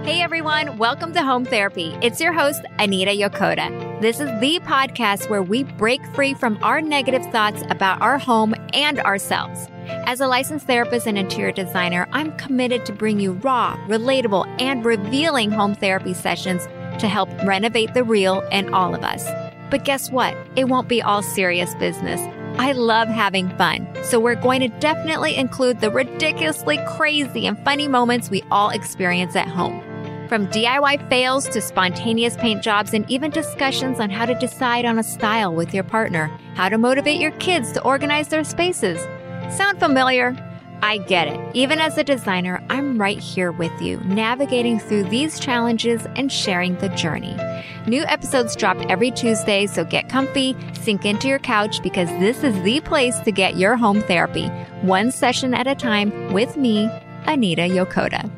Hey everyone, welcome to Home Therapy. It's your host, Anita Yokota. This is the podcast where we break free from our negative thoughts about our home and ourselves. As a licensed therapist and interior designer, I'm committed to bring you raw, relatable, and revealing home therapy sessions to help renovate the real in all of us. But guess what? It won't be all serious business. I love having fun, so we're going to definitely include the ridiculously crazy and funny moments we all experience at home. From DIY fails to spontaneous paint jobs and even discussions on how to decide on a style with your partner, how to motivate your kids to organize their spaces. Sound familiar? I get it. Even as a designer, I'm right here with you, navigating through these challenges and sharing the journey. New episodes drop every Tuesday, so get comfy, sink into your couch, because this is the place to get your home therapy, one session at a time with me, Anita Yokota.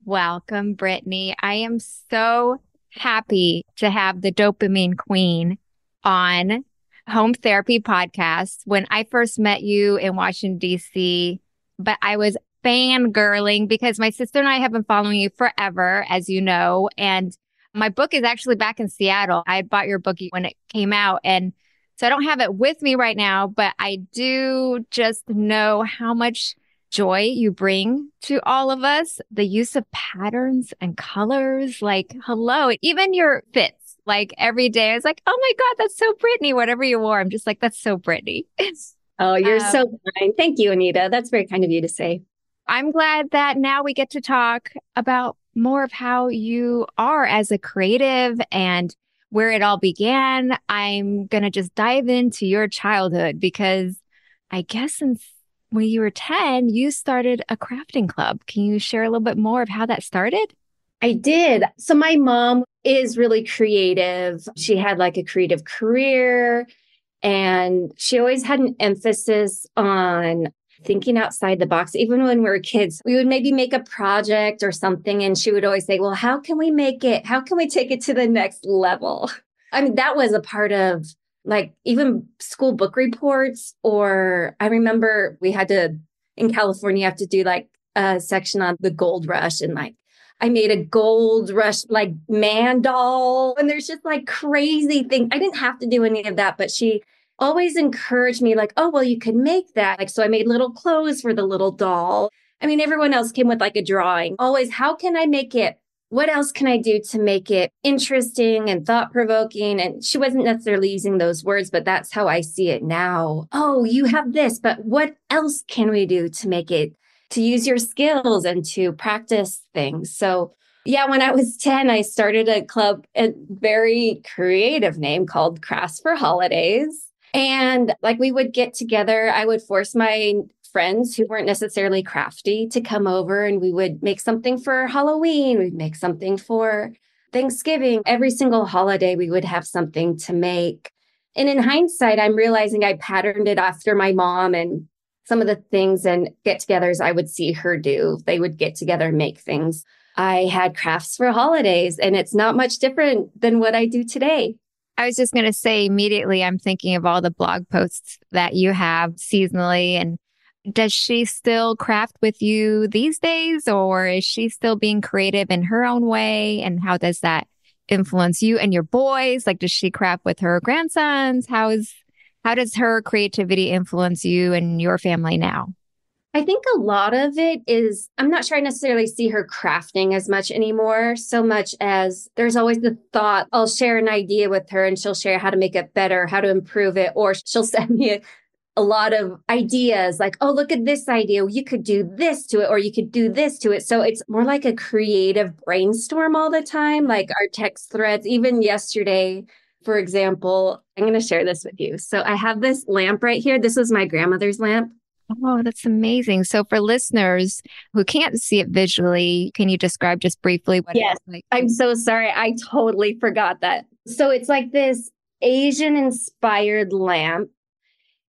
Welcome, Brittany. I am so happy to have the dopamine queen on Home Therapy Podcast. When I first met you in Washington, D.C., but I was fangirling because my sister and I have been following you forever, as you know, and my book is actually back in Seattle. I bought your book when it came out, and so I don't have it with me right now, but I do just know how much joy you bring to all of us. The use of patterns and colors, like, hello, even your fits, like every day, I was like, oh my God, that's so Brittany. Whatever you wore, I'm just like, that's so Brittany. Oh, you're so kind. Thank you, Anita. That's very kind of you to say. I'm glad that now we get to talk about more of how you are as a creative and where it all began. I'm going to just dive into your childhood because I guess since when you were 10, you started a crafting club. Can you share a little bit more of how that started? I did. So my mom is really creative. She had like a creative career, and she always had an emphasis on thinking outside the box. Even when we were kids, we would maybe make a project or something, and she would always say, well, how can we make it? How can we take it to the next level? I mean, that was a part of like even school book reports, or I remember we had to, in California, have to do like a section on the gold rush, and like I made a gold rush like man doll, and there's just like crazy things. I didn't have to do any of that, but she always encouraged me like, oh, well, you could make that. Like, so I made little clothes for the little doll. I mean, everyone else came with like a drawing. Always, how can I make it? What else can I do to make it interesting and thought-provoking? And she wasn't necessarily using those words, but that's how I see it now. Oh, you have this, but what else can we do to make it, to use your skills and to practice things? So yeah, when I was 10, I started a club, a very creative name called Crafts for Holidays. And like we would get together, I would force my friends who weren't necessarily crafty to come over, and we would make something for Halloween. We'd make something for Thanksgiving. Every single holiday, we would have something to make. And in hindsight, I'm realizing I patterned it after my mom and some of the things and get-togethers I would see her do. They would get together and make things. I had Crafts for Holidays, and it's not much different than what I do today. I was just going to say immediately, I'm thinking of all the blog posts that you have seasonally. And does she still craft with you these days, or is she still being creative in her own way? And how does that influence you and your boys? Like, does she craft with her grandsons? How does her creativity influence you and your family now? I think a lot of it is, I'm not sure I necessarily see her crafting as much anymore, so much as there's always the thought, I'll share an idea with her and she'll share how to make it better, how to improve it, or she'll send me a lot of ideas like, oh, look at this idea. You could do this to it, or you could do this to it. So it's more like a creative brainstorm all the time, like our text threads. Even yesterday, for example, I'm going to share this with you. So I have this lamp right here. This was my grandmother's lamp. Oh, that's amazing. So for listeners who can't see it visually, can you describe just briefly what Yes, it's like? I'm so sorry. I totally forgot that. So it's like this Asian inspired lamp.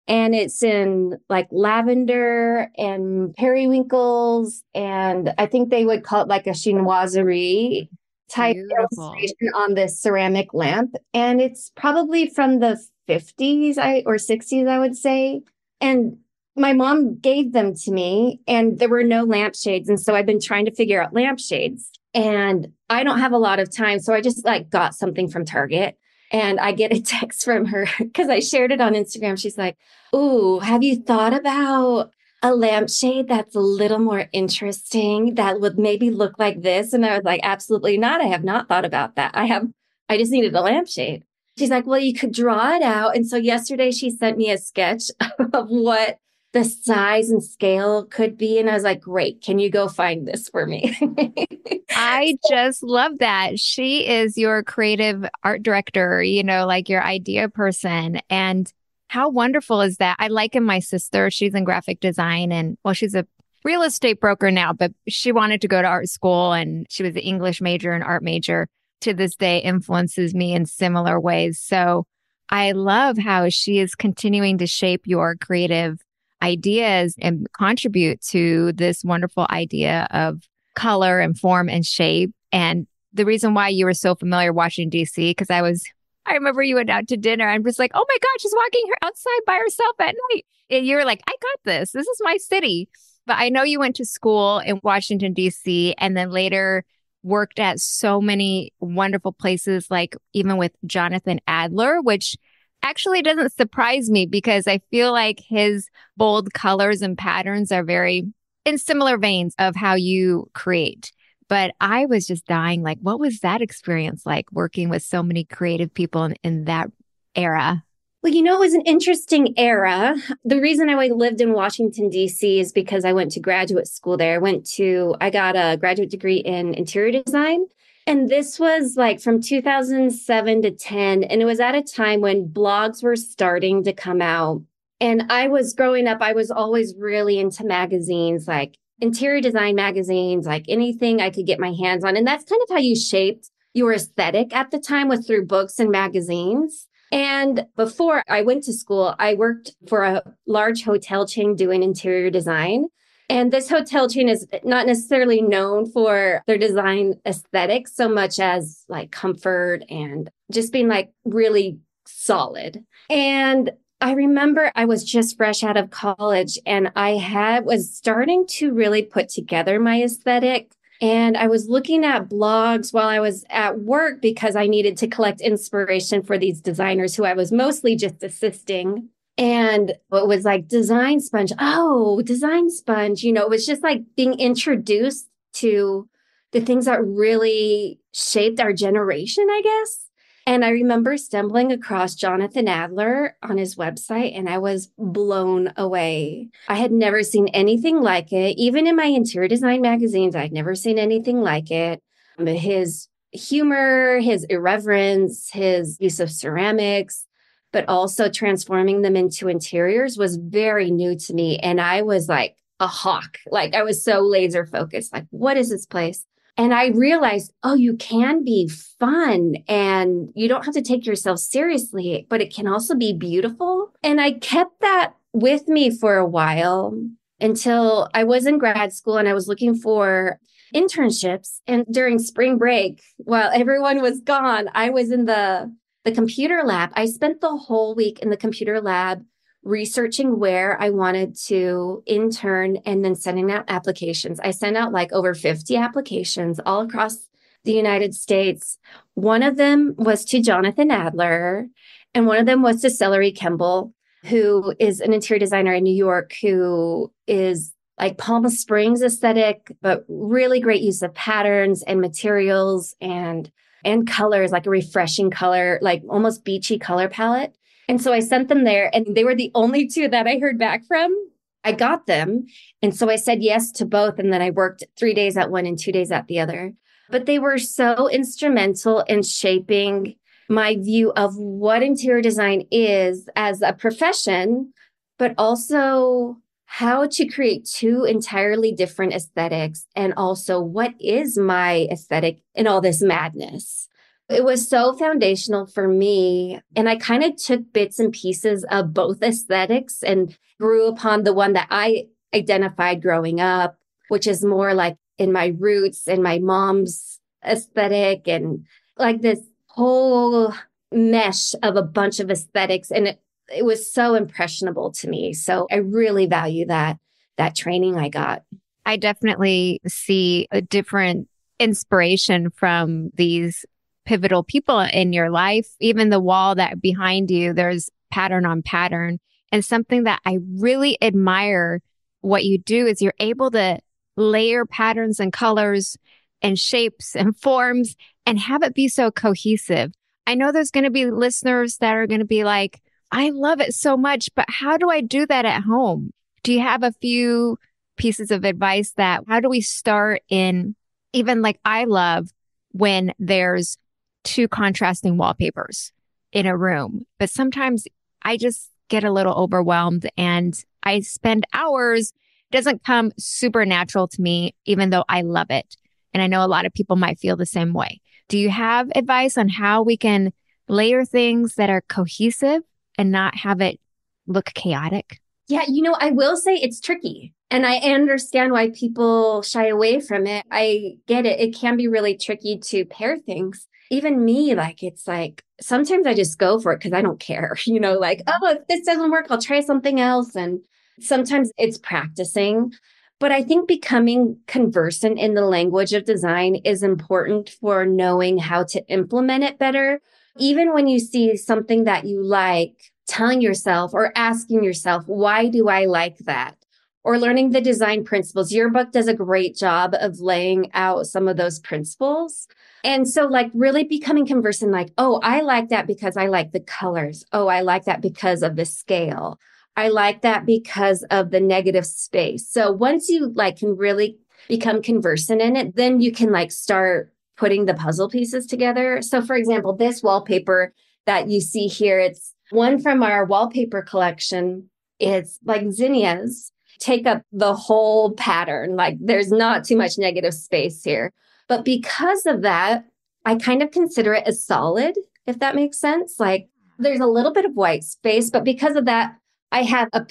And it's in like lavender and periwinkles. And I think they would call it like a chinoiserie type illustration on this ceramic lamp. And it's probably from the 50s or 60s, I would say. And my mom gave them to me and there were no lampshades. And so I've been trying to figure out lampshades and I don't have a lot of time. So I just like got something from Target and I get a text from her because I shared it on Instagram. She's like, "Ooh, have you thought about a lampshade that's a little more interesting that would maybe look like this?" And I was like, "Absolutely not. I have not thought about that. I just needed a lampshade." She's like, "Well, you could draw it out." And so yesterday she sent me a sketch of what the size and scale could be. And I was like, "Great. Can you go find this for me?" I just love that. She is your creative art director, like your idea person. And how wonderful is that? I liken my sister. She's in graphic design and well, she's a real estate broker now, but she wanted to go to art school and she was an English major and art major. To this day influences me in similar ways. So I love how she is continuing to shape your creative ideas and contribute to this wonderful idea of color and form and shape. And the reason why you were so familiar Washington, D.C., because I remember you went out to dinner. I'm just like, oh my God, she's walking her outside by herself at night. And you were like, I got this. This is my city. But I know you went to school in Washington, D.C., and then later worked at so many wonderful places, like even with Jonathan Adler, which actually doesn't surprise me because I feel like his bold colors and patterns are very in similar veins of how you create. But I was just dying. Like, what was that experience like working with so many creative people in that era? Well, it was an interesting era. The reason I lived in Washington, D.C. is because I went to graduate school there. I got a graduate degree in interior design. And this was like from 2007 to 10. And it was at a time when blogs were starting to come out. And I was growing up, I was always really into magazines, like interior design magazines, like anything I could get my hands on. And that's kind of how you shaped your aesthetic at the time, was through books and magazines. And before I went to school, I worked for a large hotel chain doing interior design. And this hotel chain is not necessarily known for their design aesthetics so much as like comfort and just being like really solid. And I remember I was just fresh out of college and was starting to really put together my aesthetic. And I was looking at blogs while I was at work because I needed to collect inspiration for these designers who I was mostly just assisting. And it was like Design Sponge. Oh, Design Sponge. It was just like being introduced to the things that really shaped our generation, I guess. And I remember stumbling across Jonathan Adler on his website and I was blown away. I had never seen anything like it. Even in my interior design magazines, I'd never seen anything like it. His humor, his irreverence, his use of ceramics, but also transforming them into interiors was very new to me. And I was like a hawk. Like I was so laser focused. Like, what is this place? And I realized, oh, you can be fun and you don't have to take yourself seriously, but it can also be beautiful. And I kept that with me for a while until I was in grad school and I was looking for internships. And during spring break, while everyone was gone, I was in the computer lab. I spent the whole week in the computer lab researching where I wanted to intern and then sending out applications. I sent out like over 50 applications all across the United States. One of them was to Jonathan Adler, and one of them was to Celery Kemble, who is an interior designer in New York, who is like Palm Springs aesthetic, but really great use of patterns and materials and colors, like a refreshing color, like almost beachy color palette. And so I sent them there and they were the only two that I heard back from. I got them. And so I said yes to both. And then I worked 3 days at one and 2 days at the other. But they were so instrumental in shaping my view of what interior design is as a profession, but also how to create two entirely different aesthetics. And also what is my aesthetic in all this madness. It was so foundational for me. And I kind of took bits and pieces of both aesthetics and grew upon the one that I identified growing up, which is more like in my roots and my mom's aesthetic and like this whole mesh of a bunch of aesthetics. And it was so impressionable to me. So I really value that training I got. I definitely see a different inspiration from these pivotal people in your life. Even the wall that behind you, there's pattern on pattern. And something that I really admire what you do is you're able to layer patterns and colors and shapes and forms and have it be so cohesive. I know there's going to be listeners that are going to be like, I love it so much, but how do I do that at home? Do you have a few pieces of advice that how do we start in even like I love when there's two contrasting wallpapers in a room, but sometimes I just get a little overwhelmed and I spend hours. It doesn't come super natural to me, even though I love it. And I know a lot of people might feel the same way. Do you have advice on how we can layer things that are cohesive and not have it look chaotic? Yeah, I will say it's tricky. And I understand why people shy away from it. I get it. It can be really tricky to pair things. Even me, it's like, sometimes I just go for it because I don't care, oh, if this doesn't work, I'll try something else. And sometimes it's practicing. But I think becoming conversant in the language of design is important for knowing how to implement it better. Even when you see something that you like, telling yourself or asking yourself, why do I like that? Or learning the design principles. Your book does a great job of laying out some of those principles. And so really becoming conversant, oh, I like that because I like the colors. Oh, I like that because of the scale. I like that because of the negative space. So once you can really become conversant in it, then you can start putting the puzzle pieces together. So for example, this wallpaper that you see here, it's one from our wallpaper collection. It's zinnias take up the whole pattern. There's not too much negative space here. But because of that, I kind of consider it as solid, if that makes sense. There's a little bit of white space, but because of that, I have a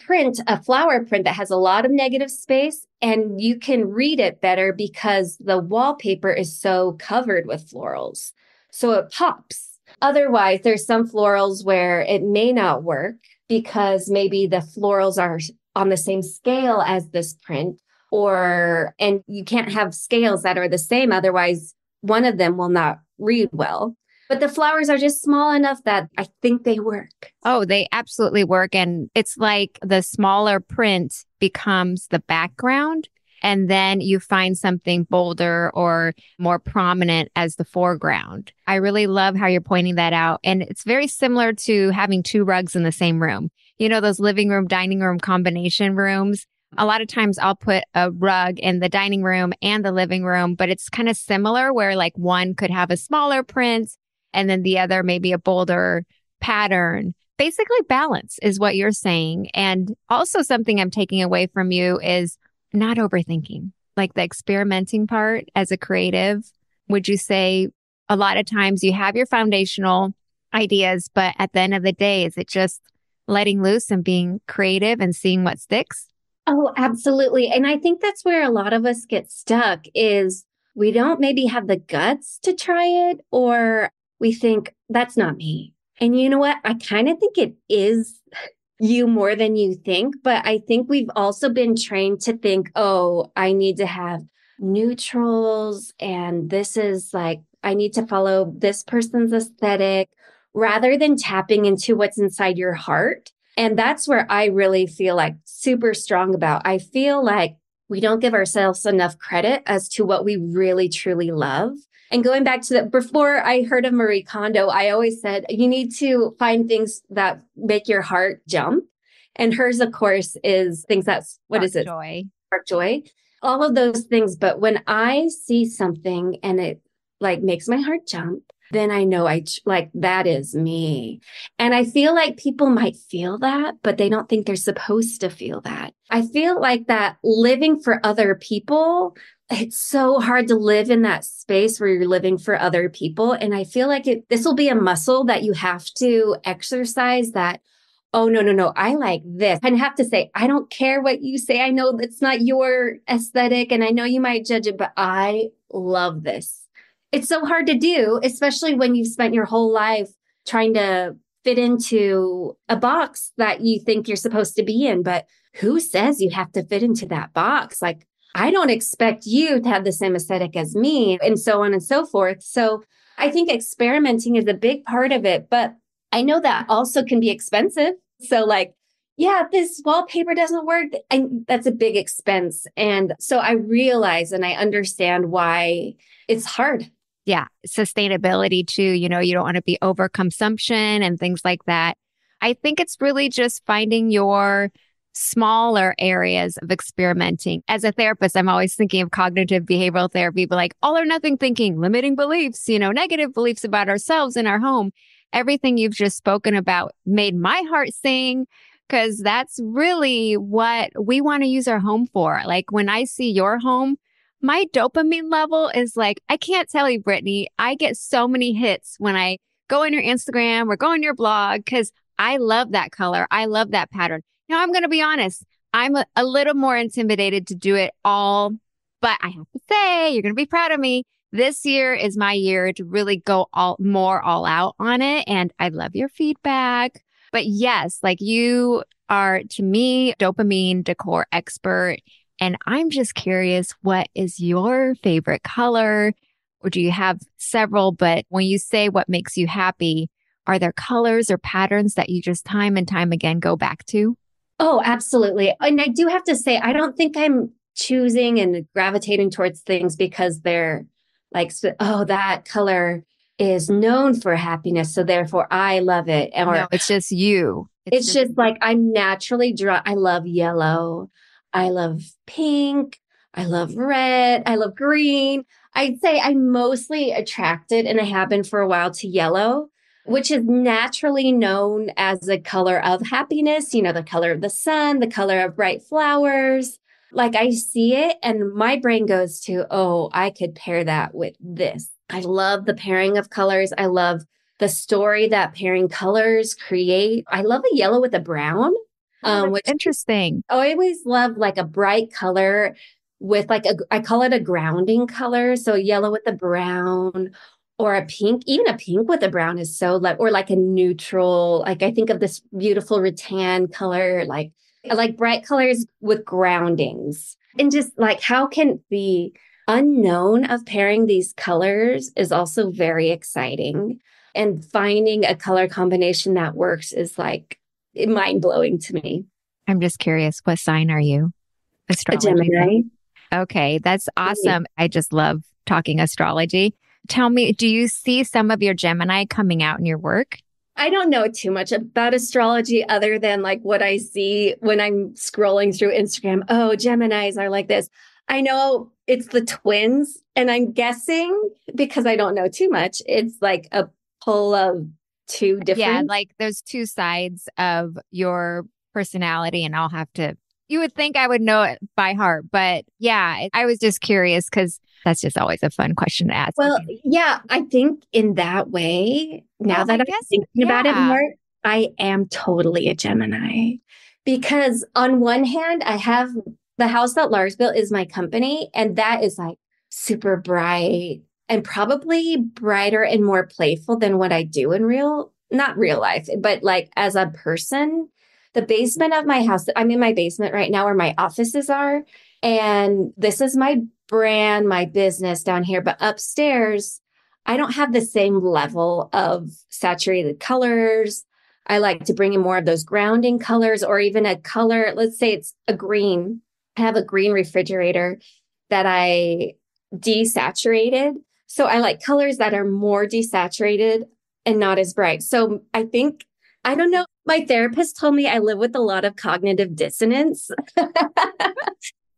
flower print that has a lot of negative space, and you can read it better because the wallpaper is so covered with florals. So it pops. Otherwise, there's some florals where it may not work because maybe the florals are on the same scale as this print, and you can't have scales that are the same. Otherwise, one of them will not read well. But the flowers are just small enough that I think they work. Oh, they absolutely work. And it's like the smaller print becomes the background. And then you find something bolder or more prominent as the foreground. I really love how you're pointing that out. And it's very similar to having two rugs in the same room. Those living room, dining room combination rooms. A lot of times I'll put a rug in the dining room and the living room, but it's kind of similar where one could have a smaller print and then the other maybe a bolder pattern. Basically balance is what you're saying. And also something I'm taking away from you is not overthinking, the experimenting part as a creative. Would you say a lot of times you have your foundational ideas, but at the end of the day, is it just letting loose and being creative and seeing what sticks? Oh, absolutely. And I think that's where a lot of us get stuck is we don't maybe have the guts to try it, or we think that's not me. And you know what? I kind of think it is you more than you think, but I think we've also been trained to think, oh, I need to have neutrals and this is I need to follow this person's aesthetic rather than tapping into what's inside your heart. And that's where I really feel super strong about. I feel like we don't give ourselves enough credit as to what we really, truly love. And going back to before I heard of Marie Kondo, I always said, you need to find things that make your heart jump. And hers, of course, is things that's, what is it? Joy. Spark joy. All of those things. But when I see something and it makes my heart jump, then I know that is me. And I feel like people might feel that, but they don't think they're supposed to feel that. I feel that living for other people, it's so hard to live in that space where you're living for other people. And I feel like this will be a muscle that you have to exercise that, oh, no, I like this. And have to say, I don't care what you say. I know that's not your aesthetic and I know you might judge it, but I love this. It's so hard to do, especially when you've spent your whole life trying to fit into a box that you think you're supposed to be in. But who says you have to fit into that box? Like, I don't expect you to have the same aesthetic as me, and so on and so forth. So I think experimenting is a big part of it, but I know that also can be expensive. So like, yeah, this wallpaper doesn't work. And that's a big expense. And so I realize and I understand why it's hard. Yeah. Sustainability too. You know, you don't want to be overconsumption and things like that. I think it's really just finding your smaller areas of experimenting. As a therapist, I'm always thinking of cognitive behavioral therapy, but like all or nothing thinking, limiting beliefs, you know, negative beliefs about ourselves in our home. Everything you've just spoken about made my heart sing because that's really what we want to use our home for. Like when I see your home, my dopamine level is like, I can't tell you, Brittany, I get so many hits when I go on your Instagram or go on your blog because I love that color. I love that pattern. Now, I'm going to be honest. I'm a little more intimidated to do it all, but I have to say, you're going to be proud of me. This year is my year to really go all out on it. And I love your feedback. But yes, like you are, to me, dopamine decor expert. And I'm just curious, what is your favorite color? Or do you have several? But when you say what makes you happy, are there colors or patterns that you just time and time again go back to? Oh, absolutely. And I do have to say, I don't think I'm choosing and gravitating towards things because they're like, oh, that color is known for happiness. So therefore I love it. Or no, it's just you. It's just like I'm naturally drawn. I love yellow. I love pink. I love red. I love green. I'd say I'm mostly attracted, and I have been for a while, to yellow, which is naturally known as a color of happiness, you know, the color of the sun, the color of bright flowers. Like I see it and my brain goes to, oh, I could pair that with this. I love the pairing of colors. I love the story that pairing colors create. I love a yellow with a brown. Which interesting. I always love like a bright color with like I call it a grounding color. So yellow with a brown or a pink, even a pink with a brown is so like, or like a neutral, like I think of this beautiful rattan color, like I like bright colors with groundings. And just like, how can the unknown of pairing these colors is also very exciting. And finding a color combination that works is like mind blowing to me. I'm just curious, what sign are you? Astrology. A Gemini. Okay, that's awesome. I just love talking astrology. Tell me, do you see some of your Gemini coming out in your work? I don't know too much about astrology other than like what I see when I'm scrolling through Instagram. Oh, Geminis are like this. I know it's the twins, and I'm guessing because I don't know too much, it's like a pull of two different. Yeah, like there's two sides of your personality, and you would think I would know it by heart, but yeah, I was just curious because that's just always a fun question to ask. Well, yeah, I think in that way, now that I'm thinking about it more, I am totally a Gemini. Because on one hand, I have the house that Lars built is my company, and that is like super bright and probably brighter and more playful than what I do in not real life, but like as a person. The basement of my house, I'm in my basement right now where my offices are. And this is my brand, my business down here. But upstairs, I don't have the same level of saturated colors. I like to bring in more of those grounding colors, or even a color. Let's say it's a green. I have a green refrigerator that I desaturated. So I like colors that are more desaturated and not as bright. So I don't know. My therapist told me I live with a lot of cognitive dissonance.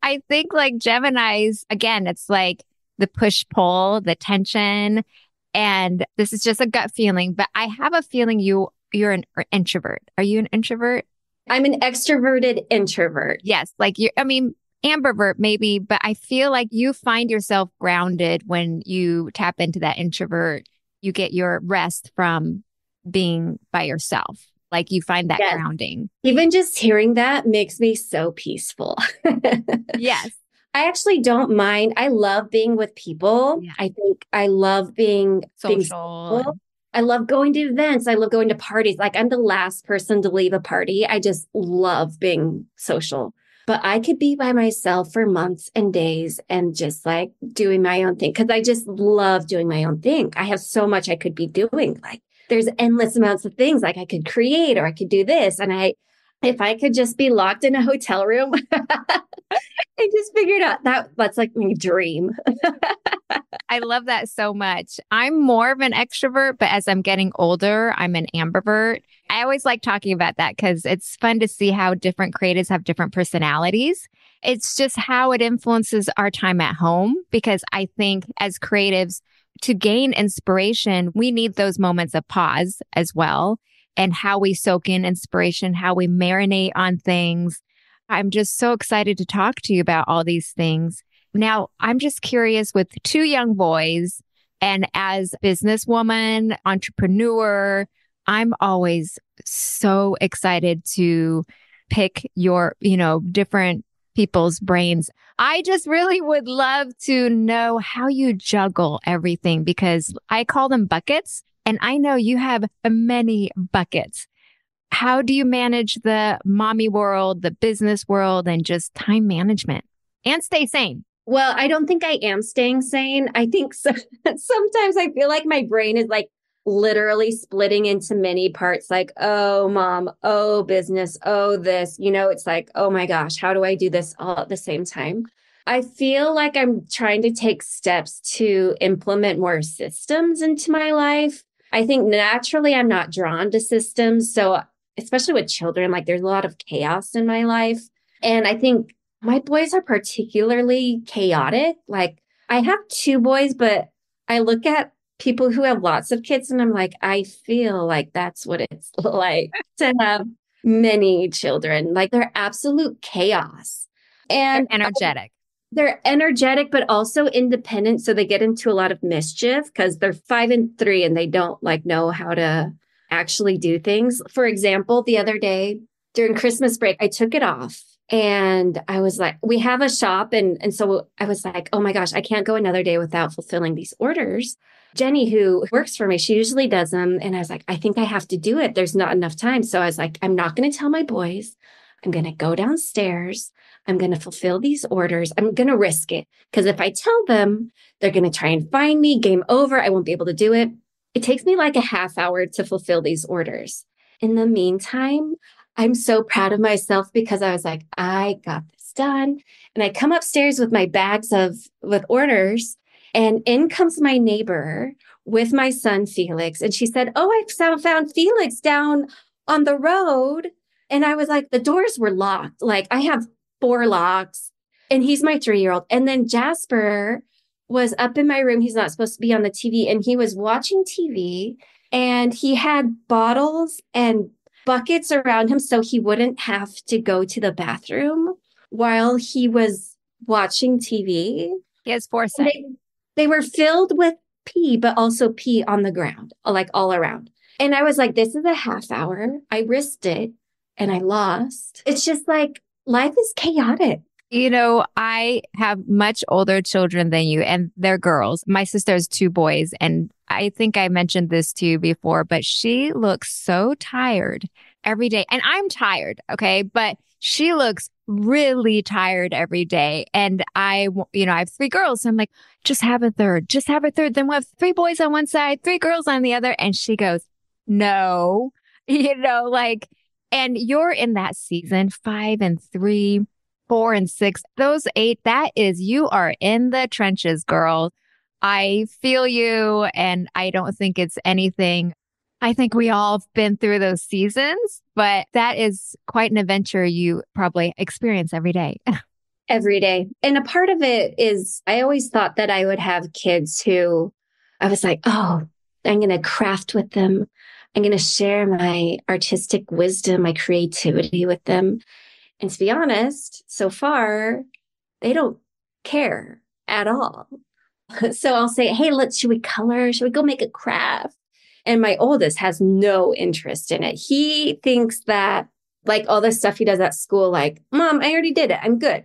I think like Geminis, again, it's like the push-pull, the tension, and this is just a gut feeling, but I have a feeling you're an introvert. Are you an introvert? I'm an extroverted introvert. Yes. Like ambivert maybe, but I feel like you find yourself grounded when you tap into that introvert. You get your rest from being by yourself. Like you find that grounding. Even just hearing that makes me so peaceful. Yes. I actually don't mind. I love being with people. Yeah. I think I love being social. I love going to events. I love going to parties. Like I'm the last person to leave a party. I just love being social. But I could be by myself for months and days and just like doing my own thing because I just love doing my own thing. I have so much I could be doing. Like there's endless amounts of things like I could create or I could do this. And if I could just be locked in a hotel room, I just figured out that's like my dream. I love that so much. I'm more of an extrovert, but as I'm getting older, I'm an ambivert. I always like talking about that because it's fun to see how different creatives have different personalities. It's just how it influences our time at home, because I think as creatives, to gain inspiration, we need those moments of pause as well, and how we soak in inspiration, how we marinate on things. I'm just so excited to talk to you about all these things. Now, I'm just curious, with two young boys and as a businesswoman, entrepreneur, I'm always so excited to pick your, different people's brains. I just really would love to know how you juggle everything, because I call them buckets and I know you have many buckets. How do you manage the mommy world, the business world, and just time management and stay sane? Well, I don't think I am staying sane. I think sometimes I feel like my brain is like literally splitting into many parts, like, oh, mom, oh, business, oh, this, it's like, oh my gosh, how do I do this all at the same time? I feel like I'm trying to take steps to implement more systems into my life. I think naturally I'm not drawn to systems. So especially with children, like there's a lot of chaos in my life. And I think my boys are particularly chaotic. Like I have two boys, but I look at people who have lots of kids and I'm like, I feel like that's what it's like to have many children. Like they're absolute chaos. And They're energetic, but also independent. So they get into a lot of mischief because they're 5 and 3 and they don't like know how to actually do things. For example, the other day during Christmas break, I took it off. And I was like, we have a shop. And so I was like, oh my gosh, I can't go another day without fulfilling these orders. Jenny, who works for me, she usually does them. And I was like, I think I have to do it. There's not enough time. So I was like, I'm not going to tell my boys. I'm going to go downstairs. I'm going to fulfill these orders. I'm going to risk it. Because if I tell them, they're going to try and find me. Game over. I won't be able to do it. It takes me like a half hour to fulfill these orders. In the meantime, I'm so proud of myself because I was like, I got this done. And I come upstairs with my bags with orders, and in comes my neighbor with my son, Felix. And she said, oh, I found Felix down on the road. And I was like, the doors were locked. Like I have 4 locks and he's my 3-year-old. And then Jasper was up in my room. He's not supposed to be on the TV. And he was watching TV and he had bottles and buckets around him so he wouldn't have to go to the bathroom while he was watching TV. He has foresight. They were filled with pee, but also pee on the ground, like all around. And I was like, this is a half hour. I risked it and I lost. It's just like life is chaotic. I have much older children than you, and they're girls. My sister has 2 boys, and I think I mentioned this to you before, but she looks so tired every day. And I'm tired, okay? But she looks really tired every day. And I have 3 girls. So I'm like, just have a third. Then we'll have 3 boys on one side, 3 girls on the other. And she goes, no, and you're in that season, 5 and 3. 4 and 6, those 8, you are in the trenches, girl. I feel you. And I don't think it's anything. I think we all have been through those seasons, but that is quite an adventure you probably experience every day. Every day. And a part of it is I always thought that I would have kids who I was like, oh, I'm going to craft with them. I'm going to share my artistic wisdom, my creativity with them. And to be honest, so far, they don't care at all. So I'll say, hey, should we color? Should we go make a craft? And my oldest has no interest in it. He thinks that like all the stuff he does at school, like, Mom, I already did it. I'm good.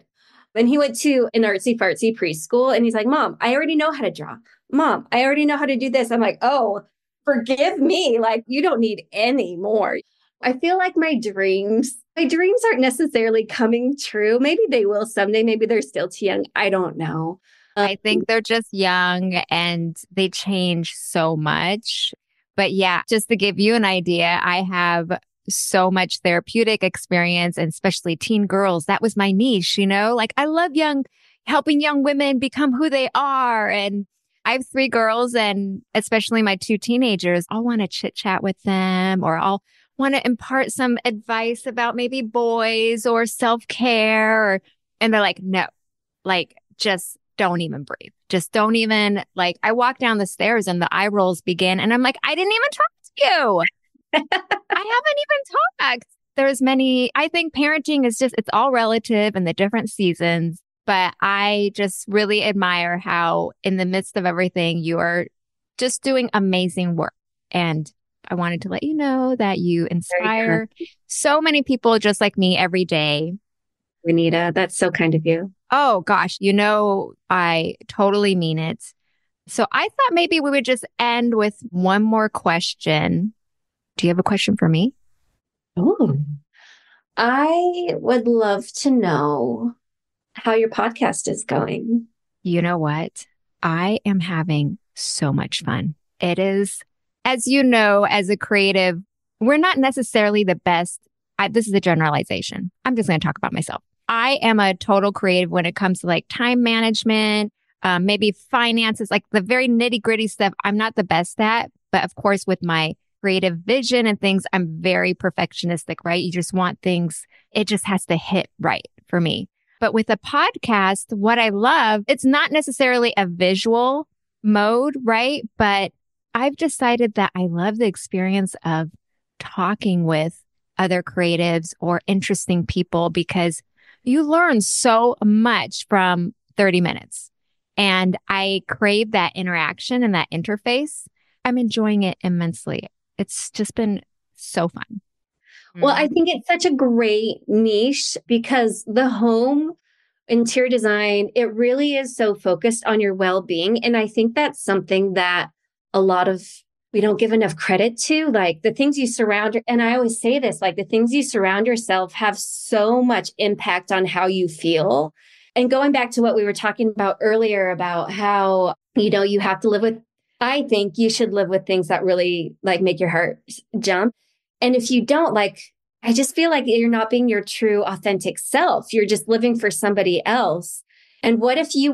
And he went to an artsy fartsy preschool and he's like, Mom, I already know how to draw. Mom, I already know how to do this. I'm like, oh, forgive me. Like, you don't need any more. I feel like my dreams aren't necessarily coming true. Maybe they will someday. Maybe they're still too young. I don't know. I think they're just young and they change so much. But yeah, just to give you an idea, I have so much therapeutic experience and especially teen girls. That was my niche, like I love helping young women become who they are. And I have 3 girls and especially my 2 teenagers, I'll want to chit chat with them or I'll want to impart some advice about maybe boys or self-care. And they're like, no, like just don't even breathe. Just don't even I walk down the stairs and the eye rolls begin. And I'm like, I didn't even talk to you. I haven't even talked. I think parenting is it's all relative and the different seasons. But I just really admire how in the midst of everything, you are just doing amazing work. And I wanted to let you know that you inspire so many people just like me every day. Anita, that's so kind of you. Oh, gosh. I totally mean it. So I thought maybe we would just end with one more question. Do you have a question for me? Oh, I would love to know how your podcast is going. You know what? I am having so much fun. It is, as you know, as a creative, we're not necessarily the best. This is a generalization. I'm just going to talk about myself. I am a total creative when it comes to time management, maybe finances, the very nitty gritty stuff. I'm not the best at, but of course, with my creative vision and things, I'm very perfectionistic, right? You just want things. It just has to hit right for me. But with a podcast, what I love, it's not necessarily a visual mode, right? But I've decided that I love the experience of talking with other creatives or interesting people because you learn so much from 30 minutes. And I crave that interaction and that interface. I'm enjoying it immensely. It's just been so fun. Well, I think it's such a great niche because the home interior design, it really is so focused on your well-being. And I think that's something that we don't give enough credit to, the things you surround. And I always say this, the things you surround yourself have so much impact on how you feel. And going back to what we were talking about earlier about how, you have to live with, I think you should live with things that really make your heart jump. And if you don't, I just feel like you're not being your true authentic self. You're just living for somebody else. And what if you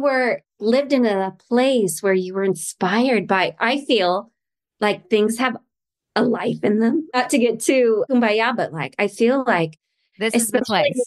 lived in a place where you were inspired by, I feel like things have a life in them. Not to get too kumbaya, but I feel like this is the place.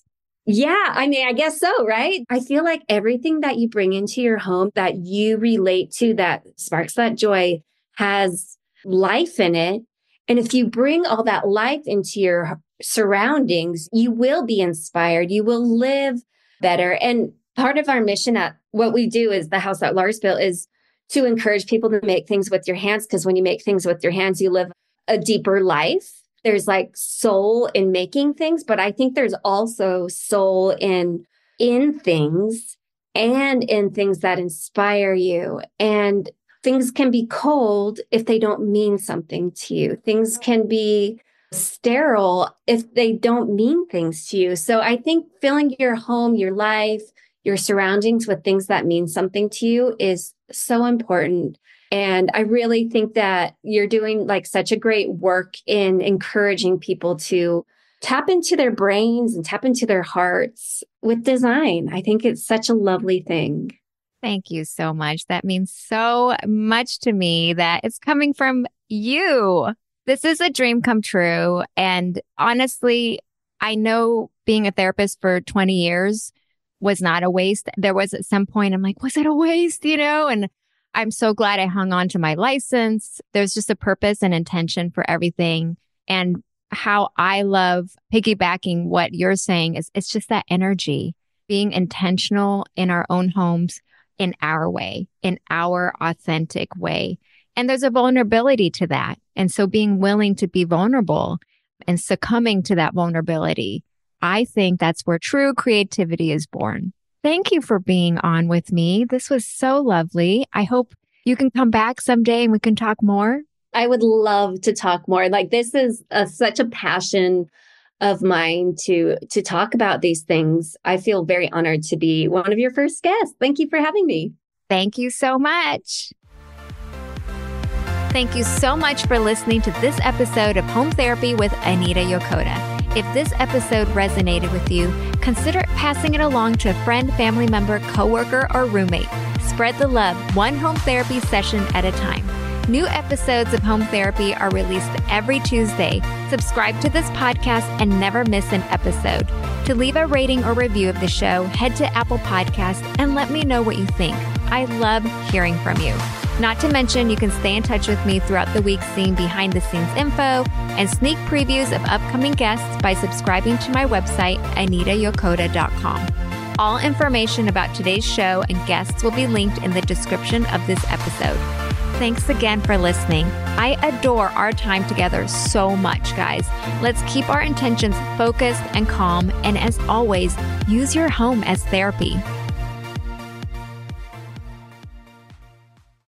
Yeah, I mean, I guess so, right? I feel like everything that you bring into your home that you relate to, that sparks that joy, has life in it. And if you bring all that life into your surroundings, you will be inspired. You will live better. And part of our mission at what we do is the house that Lars built is to encourage people to make things with your hands. Because when you make things with your hands, you live a deeper life. There's soul in making things, but I think there's also soul in things and in things that inspire you. And things can be cold if they don't mean something to you. Things can be sterile if they don't mean things to you. So I think filling your home, your life, your surroundings with things that mean something to you is so important. And I really think that you're doing such a great work in encouraging people to tap into their brains and tap into their hearts with design. I think it's such a lovely thing. Thank you so much. That means so much to me that it's coming from you. This is a dream come true. And honestly, I know being a therapist for 20 years was not a waste. There was at some point, I'm like, was it a waste? And I'm so glad I hung on to my license. There's just a purpose and intention for everything. And how I love piggybacking what you're saying is it's just that energy, being intentional in our own homes, in our way, in our authentic way. And there's a vulnerability to that. And so being willing to be vulnerable and succumbing to that vulnerability, I think that's where true creativity is born. Thank you for being on with me. This was so lovely. I hope you can come back someday and we can talk more. I would love to talk more. Like this is such a passion of mine to talk about these things. I feel very honored to be one of your first guests. Thank you for having me. Thank you so much. Thank you so much for listening to this episode of Home Therapy with Anita Yokota. If this episode resonated with you, consider passing it along to a friend, family member, coworker, or roommate. Spread the love, one home therapy session at a time. New episodes of Home Therapy are released every Tuesday. Subscribe to this podcast and never miss an episode. To leave a rating or review of the show, head to Apple Podcasts and let me know what you think. I love hearing from you. Not to mention, you can stay in touch with me throughout the week, seeing behind the scenes info and sneak previews of upcoming guests by subscribing to my website, anitayokota.com. All information about today's show and guests will be linked in the description of this episode. Thanks again for listening. I adore our time together so much, guys. Let's keep our intentions focused and calm. And as always, use your home as therapy.